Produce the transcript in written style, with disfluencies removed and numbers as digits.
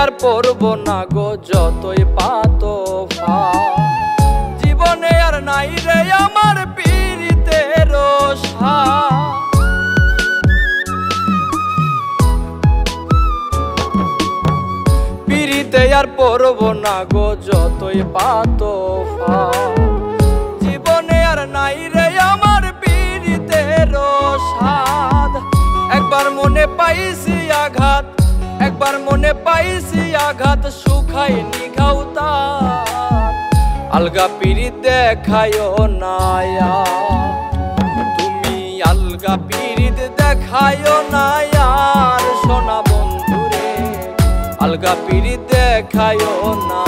আর পড়ব না গো যতই পাতো জীবনে আর নাই রে আমার পীড়িতের সাথ। পীড়িতে আর পড়ব না গো যতই পাতো জীবনে আর নাই রে আমার পীড়িতের সাথ। একবার মনে পাইছি আঘাত, একবার মনে পাইছি আঘাত, শুকাই নিঘাও তার। আলগা পীড়িত দেখায়ও না তুমি, আলগা পীড়িত দেখায়ও না আর সোনা বন্ধুরে, আলগা পীড়িত দেখায়ও না।